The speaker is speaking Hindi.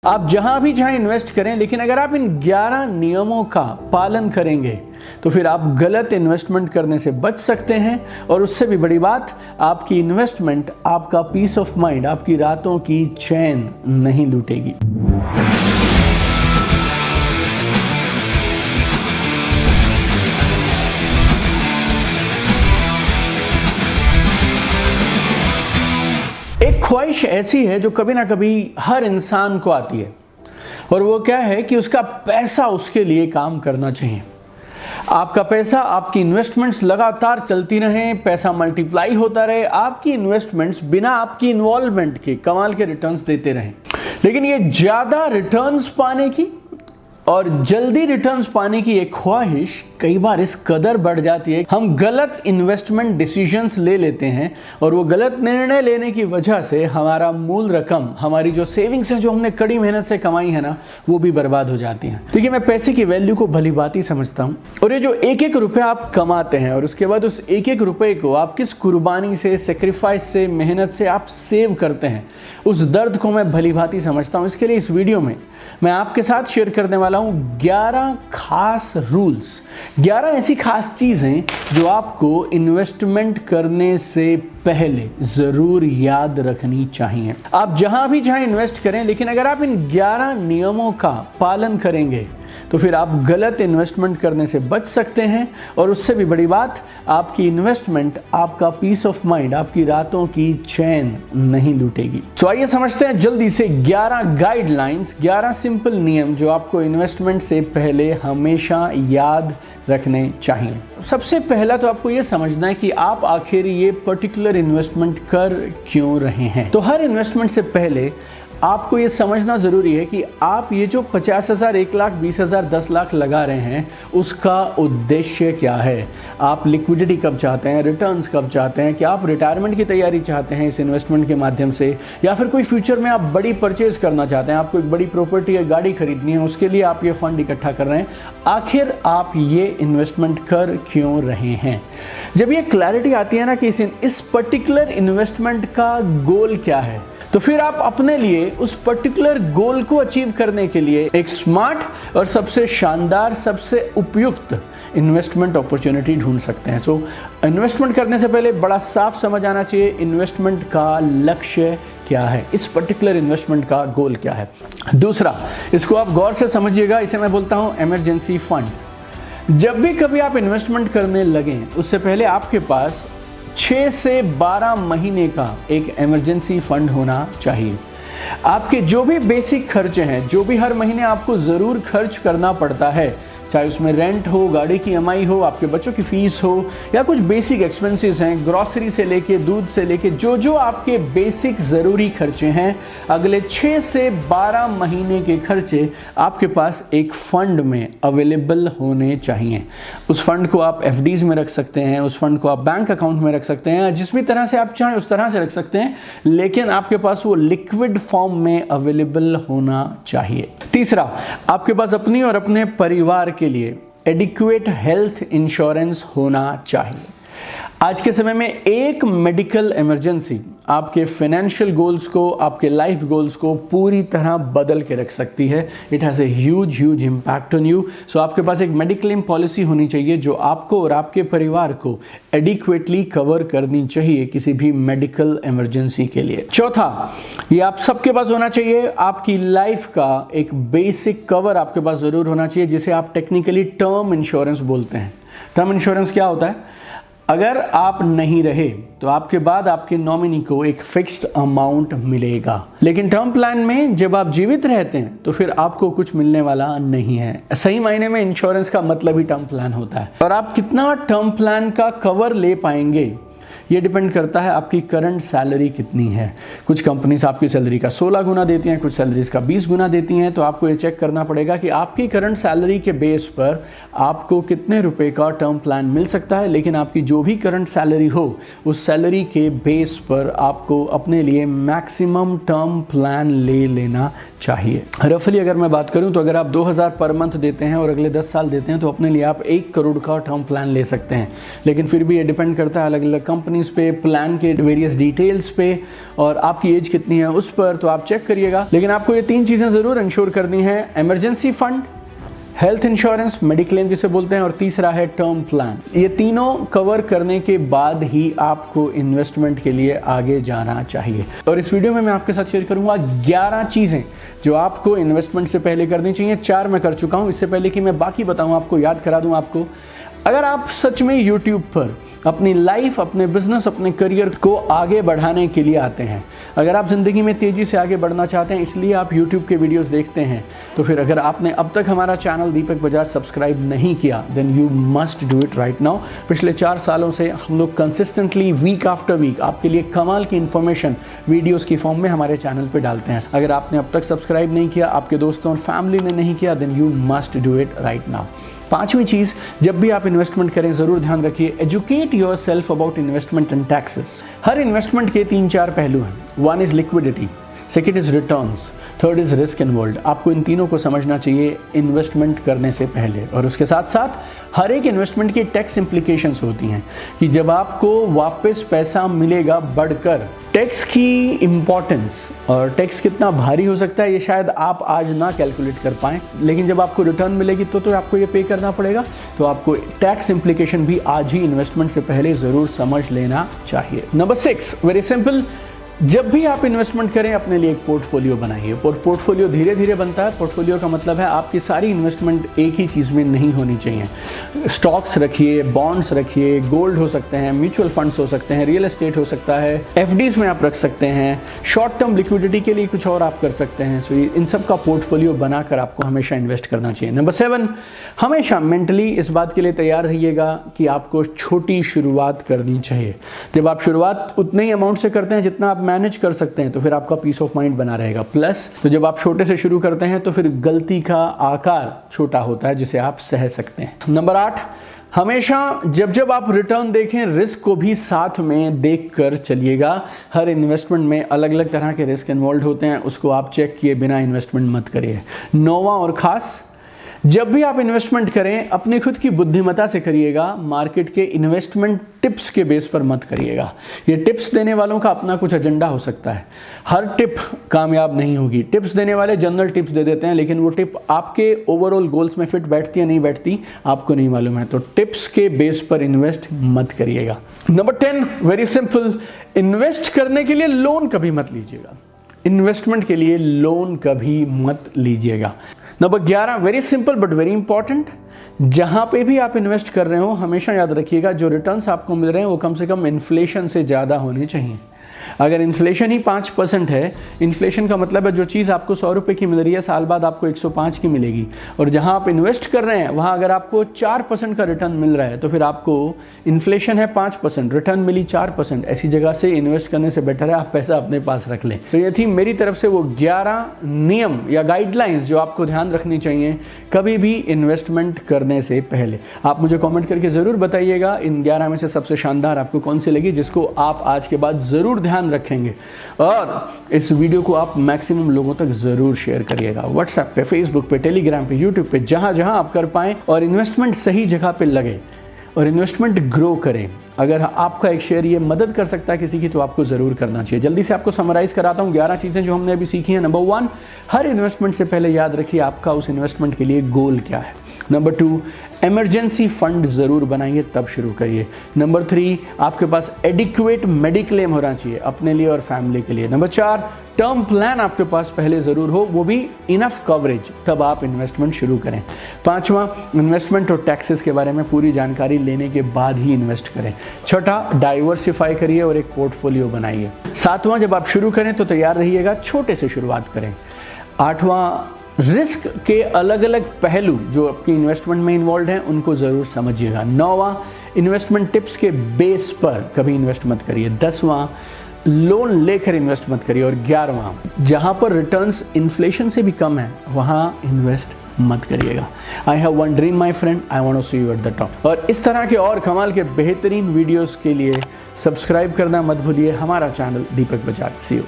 आप जहां भी चाहें इन्वेस्ट करें, लेकिन अगर आप इन 11 नियमों का पालन करेंगे तो फिर आप गलत इन्वेस्टमेंट करने से बच सकते हैं। और उससे भी बड़ी बात, आपकी इन्वेस्टमेंट आपका पीस ऑफ माइंड, आपकी रातों की चैन नहीं लूटेगी। एक ख्वाहिश ऐसी है जो कभी ना कभी हर इंसान को आती है, और वो क्या है कि उसका पैसा उसके लिए काम करना चाहिए। आपका पैसा, आपकी इन्वेस्टमेंट्स लगातार चलती रहें, पैसा मल्टीप्लाई होता रहे, आपकी इन्वेस्टमेंट्स बिना आपकी इन्वॉल्वमेंट के कमाल के रिटर्न्स देते रहें। लेकिन ये ज़्यादा रिटर्न्स पाने की और जल्दी रिटर्न्स पाने की एक ख्वाहिश कई बार इस कदर बढ़ जाती है, हम गलत इन्वेस्टमेंट डिसीजंस ले लेते हैं, और वो गलत निर्णय लेने की वजह से हमारा मूल रकम, हमारी जो सेविंग्स है, जो हमने कड़ी मेहनत से कमाई है ना, वो भी बर्बाद हो जाती हैं। देखिए, मैं पैसे की वैल्यू को भली भांति समझता हूँ, और ये जो एक एक रुपया आप कमाते हैं और उसके बाद उस एक एक रुपये को आप किस कुर्बानी से, सेक्रीफाइस से, मेहनत से आप सेव करते हैं, उस दर्द को मैं भली भांति समझता हूँ। इसके लिए इस वीडियो में मैं आपके साथ शेयर करने वाला हूं 11 खास रूल्स, 11 ऐसी खास चीजें जो आपको इन्वेस्टमेंट करने से पहले जरूर याद रखनी चाहिए। आप जहां भी चाहें इन्वेस्ट करें, लेकिन अगर आप इन 11 नियमों का पालन करेंगे तो फिर आप गलत इन्वेस्टमेंट करने से बच सकते हैं। और उससे भी बड़ी बात, आपकी इन्वेस्टमेंट आपका पीस ऑफ माइंड, आपकी रातों की चैन नहीं लूटेगी। तो आइए समझते हैं जल्दी से 11 गाइडलाइंस, 11 सिंपल नियम जो आपको इन्वेस्टमेंट से पहले हमेशा याद रखने चाहिए। सबसे पहला तो आपको यह समझना है कि आप आखिर ये पर्टिकुलर इन्वेस्टमेंट कर क्यों रहे हैं। तो हर इन्वेस्टमेंट से पहले आपको ये समझना ज़रूरी है कि आप ये जो 50,000, 1 लाख, 20,000, 10 लाख लगा रहे हैं, उसका उद्देश्य क्या है। आप लिक्विडिटी कब चाहते हैं, रिटर्न्स कब चाहते हैं, क्या आप रिटायरमेंट की तैयारी चाहते हैं इस इन्वेस्टमेंट के माध्यम से, या फिर कोई फ्यूचर में आप बड़ी परचेज करना चाहते हैं, आपको एक बड़ी प्रॉपर्टी या गाड़ी खरीदनी है, उसके लिए आप ये फंड इकट्ठा कर रहे हैं। आखिर आप ये इन्वेस्टमेंट कर क्यों रहे हैं। जब ये क्लैरिटी आती है ना कि इस पर्टिकुलर इन्वेस्टमेंट का गोल क्या है, तो फिर आप अपने लिए उस पर्टिकुलर गोल को अचीव करने के लिए एक स्मार्ट और सबसे शानदार, सबसे उपयुक्त इन्वेस्टमेंट अपॉर्चुनिटी ढूंढ सकते हैं। सो इन्वेस्टमेंट करने से पहले बड़ा साफ समझ आना चाहिए इन्वेस्टमेंट का लक्ष्य क्या है, इस पर्टिकुलर इन्वेस्टमेंट का गोल क्या है। दूसरा, इसको आप गौर से समझिएगा, इसे मैं बोलता हूं इमरजेंसी फंड। जब भी कभी आप इन्वेस्टमेंट करने लगें, उससे पहले आपके पास 6 से 12 महीने का एक इमरजेंसी फंड होना चाहिए। आपके जो भी बेसिक खर्चे हैं, जो भी हर महीने आपको ज़रूर खर्च करना पड़ता है, चाहे उसमें रेंट हो, गाड़ी की EMI हो, आपके बच्चों की फीस हो, या कुछ बेसिक एक्सपेंसेस हैं, ग्रॉसरी से लेके, दूध से लेके, जो जो आपके बेसिक ज़रूरी खर्चे हैं, अगले 6 से 12 महीने के खर्चे आपके पास एक फ़ंड में अवेलेबल होने चाहिए। उस फंड को आप FDs में रख सकते हैं, उस फंड को आप बैंक अकाउंट में रख सकते हैं, जिस भी तरह से आप चाहें उस तरह से रख सकते हैं, लेकिन आपके पास वो लिक्विड फॉर्म में अवेलेबल होना चाहिए। तीसरा, आपके पास अपनी और अपने परिवार के लिए एडिक्वेट हेल्थ इंश्योरेंस होना चाहिए। आज के समय में एक मेडिकल इमरजेंसी आपके फाइनेंशियल गोल्स को, आपके लाइफ गोल्स को पूरी तरह बदल के रख सकती है। It has a huge impact on you. So आपके पास एक मेडिक्लेम पॉलिसी होनी चाहिए जो आपको और आपके परिवार को एडिक्वेटली कवर करनी चाहिए किसी भी मेडिकल इमरजेंसी के लिए। चौथा, ये आप सबके पास होना चाहिए, आपकी लाइफ का एक बेसिक कवर आपके पास ज़रूर होना चाहिए, जिसे आप टेक्निकली टर्म इंश्योरेंस बोलते हैं। टर्म इंश्योरेंस क्या होता है? अगर आप नहीं रहे तो आपके बाद आपके नॉमिनी को एक फिक्स्ड अमाउंट मिलेगा, लेकिन टर्म प्लान में जब आप जीवित रहते हैं तो फिर आपको कुछ मिलने वाला नहीं है। सही मायने में इंश्योरेंस का मतलब ही टर्म प्लान होता है। और आप कितना टर्म प्लान का कवर ले पाएंगे ये डिपेंड करता है आपकी करंट सैलरी कितनी है। कुछ कंपनीज आपकी सैलरी का 16 गुना देती हैं, कुछ सैलरीज का 20 गुना देती हैं। तो आपको ये चेक करना पड़ेगा कि आपकी करंट सैलरी के बेस पर आपको कितने रुपए का टर्म प्लान मिल सकता है। लेकिन आपकी जो भी करंट सैलरी हो उस सैलरी के बेस पर आपको अपने लिए मैक्सिमम टर्म प्लान ले लेना चाहिए। रफली अगर मैं बात करूं तो अगर आप 2000 पर मंथ देते हैं और अगले 10 साल देते हैं तो अपने लिए आप 1 करोड़ का टर्म प्लान ले सकते हैं। लेकिन फिर भी ये डिपेंड करता है अलग अलग कंपनी कंपनीज पे, प्लान के वेरियस डिटेल्स पे और आपकी एज कितनी है उस पर, तो आप चेक करिएगा। लेकिन आपको ये 3 चीज़ें ज़रूर इंश्योर करनी है, emergency fund, health insurance, mediclaim जिसे बोलते हैं, और तीसरा है टर्म प्लान। ये तीनों कवर करने के बाद ही आपको इन्वेस्टमेंट के लिए आगे जाना चाहिए। और इस वीडियो में मैं आपके साथ शेयर करूंगा 11 चीज़ें जो आपको इन्वेस्टमेंट से पहले करनी चाहिए। 4 मैं कर चुका हूं। इससे पहले कि मैं बाकी बताऊं, आपको याद करा दूं आपको, अगर आप सच में YouTube पर अपनी लाइफ, अपने बिजनेस, अपने करियर को आगे बढ़ाने के लिए आते हैं, अगर आप ज़िंदगी में तेज़ी से आगे बढ़ना चाहते हैं, इसलिए आप YouTube के वीडियोस देखते हैं, तो फिर अगर आपने अब तक हमारा चैनल दीपक बजाज सब्सक्राइब नहीं किया, then you must do it right now. पिछले 4 सालों से हम लोग कंसिस्टेंटली वीक आफ्टर वीक आपके लिए कमाल की इन्फॉर्मेशन वीडियोस की फॉर्म में हमारे चैनल पे डालते हैं। अगर आपने अब तक सब्सक्राइब नहीं किया, आपके दोस्तों और फैमिली ने नहीं किया, then you must do it right now. 5वीं चीज़, जब भी आप इन्वेस्टमेंट करें ज़रूर ध्यान रखिए, educate your self about investment and taxes. Her investment के 3-4 पहलू हैं। 1 is liquidity, second is returns, third is risk involved. आपको इन तीनों को समझना चाहिए इन्वेस्टमेंट करने से पहले। और उसके साथ साथ हर एक इन्वेस्टमेंट की टैक्स इम्प्लीकेशंस होती हैं कि जब आपको वापस पैसा मिलेगा बढ़कर, टैक्स की इम्पॉर्टेंस और टैक्स कितना भारी हो सकता है ये शायद आप आज ना कैलकुलेट कर पाएं, लेकिन जब आपको रिटर्न मिलेगी तो आपको ये पे करना पड़ेगा। तो आपको टैक्स इम्प्लीकेशन भी आज ही इन्वेस्टमेंट से पहले ज़रूर समझ लेना चाहिए। नंबर 6, वेरी सिंपल, जब भी आप इन्वेस्टमेंट करें अपने लिए एक पोर्टफोलियो बनाइए। पोर्टफोलियो धीरे धीरे बनता है। पोर्टफोलियो का मतलब है आपकी सारी इन्वेस्टमेंट एक ही चीज़ में नहीं होनी चाहिए। स्टॉक्स रखिए, बॉन्ड्स रखिए, गोल्ड हो सकते हैं, म्यूचुअल फंड्स हो सकते हैं, रियल एस्टेट हो सकता है, एफडीज में आप रख सकते हैं, शॉर्ट टर्म लिक्विडिटी के लिए कुछ और आप कर सकते हैं। सो इन सब का पोर्टफोलियो बनाकर आपको हमेशा इन्वेस्ट करना चाहिए। नंबर 7, हमेशा मेंटली इस बात के लिए तैयार रहिएगा कि आपको छोटी शुरुआत करनी चाहिए। जब आप शुरुआत उतने ही अमाउंट से करते हैं जितना आप मैनेज कर सकते हैं, तो फिर आपका पीस ऑफ माइंड बना रहेगा। प्लस तो जब आप छोटे से शुरू करते हैं तो फिर गलती का आकार छोटा होता है जिसे आप सह सकते हैं। नंबर 8, हमेशा जब आप रिटर्न देखें, रिस्क को भी साथ में देखकर चलिएगा। हर इन्वेस्टमेंट में अलग अलग तरह के रिस्क इन्वॉल्व होते हैं, उसको आप चेक किए बिना इन्वेस्टमेंट मत करिए। 9वां और खास, जब भी आप इन्वेस्टमेंट करें अपनी खुद की बुद्धिमत्ता से करिएगा, मार्केट के इन्वेस्टमेंट टिप्स के बेस पर मत करिएगा। ये टिप्स देने वालों का अपना कुछ एजेंडा हो सकता है, हर टिप कामयाब नहीं होगी। टिप्स देने वाले जनरल टिप्स दे देते हैं, लेकिन वो टिप आपके ओवरऑल गोल्स में फिट बैठती है नहीं बैठती आपको नहीं मालूम है। तो टिप्स के बेस पर इन्वेस्ट मत करिएगा। नंबर 10, वेरी सिंपल, इन्वेस्ट करने के लिए लोन कभी मत लीजिएगा। इन्वेस्टमेंट के लिए लोन कभी मत लीजिएगा। Number 11, very simple but very important, जहां पे भी आप इन्वेस्ट कर रहे हो हमेशा याद रखिएगा जो रिटर्न्स आपको मिल रहे हैं वो कम से कम इन्फ्लेशन से ज़्यादा होने चाहिए। अगर इन्फ्लेशन ही 5% है, इन्फ्लेशन का मतलब है जो चीज़ आपको 100 रुपये की मिल रही है साल बाद आपको 105 की मिलेगी। और जहां आप इन्वेस्ट कर रहे हैं वहां अगर आपको 4% का रिटर्न मिल रहा है तो फिर आपको इन्फ्लेशन है 5%, रिटर्न मिली 4%। ऐसी जगह से इन्वेस्ट करने से बेटर है आप पैसा अपने पास रख लें। तो ये थी मेरी तरफ से वो 11 नियम या गाइडलाइंस जो आपको ध्यान रखनी चाहिए कभी भी इन्वेस्टमेंट करने से पहले। आप मुझे कॉमेंट करके ज़रूर बताइएगा इन 11 में से सबसे शानदार आपको कौन सी लगी, जिसको आप आज के बाद ज़रूर ध्यान रखेंगे। और इस वीडियो को आप मैक्सिमम लोगों तक जरूर शेयर करिएगा, व्हाट्सएप पे, फेसबुक पे, टेलीग्राम पे, यूट्यूब पे, जहां जहां आप कर पाएं। और इन्वेस्टमेंट सही जगह पे लगे और इन्वेस्टमेंट ग्रो करें। अगर आपका एक शेयर ये मदद कर सकता है किसी की तो आपको ज़रूर करना चाहिए। जल्दी से आपको समराइज कराता हूँ 11 चीज़ें जो हमने अभी सीखी हैं। नंबर 1, हर इन्वेस्टमेंट से पहले याद रखिए आपका उस इन्वेस्टमेंट के लिए गोल क्या है। नंबर 2, इमरजेंसी फंड ज़रूर बनाइए तब शुरू करिए। नंबर 3, आपके पास एडिक्वेट मेडिक्लेम होना चाहिए अपने लिए और फैमिली के लिए। नंबर 4, टर्म प्लान आपके पास पहले ज़रूर हो, वो भी इनफ कवरेज, तब आप इन्वेस्टमेंट शुरू करें। 5वां, इन्वेस्टमेंट और टैक्सेस के बारे में पूरी जानकारी लेने के बाद ही इन्वेस्ट करें। 6ठा, डाइवर्सिफाई करिए और एक पोर्टफोलियो बनाइए। 7वां, जब आप शुरू करें तो तैयार रहिएगा छोटे से शुरुआत करें। 8वां, रिस्क के अलग अलग पहलू जो आपकी इन्वेस्टमेंट में इन्वॉल्व हैं उनको ज़रूर समझिएगा। 9वां, इन्वेस्टमेंट टिप्स के बेस पर कभी इन्वेस्ट मत करिए। 10वां, लोन लेकर इन्वेस्ट मत करिए। और 11वां, जहां पर रिटर्न्स इन्फ्लेशन से भी कम है वहां इन्वेस्ट मत करिएगा। I have one dream my friend, I want to see you at the top. और इस तरह के और कमाल के बेहतरीन वीडियोस के लिए सब्सक्राइब करना मत भूलिए हमारा channel Deepak Bajaj. See you.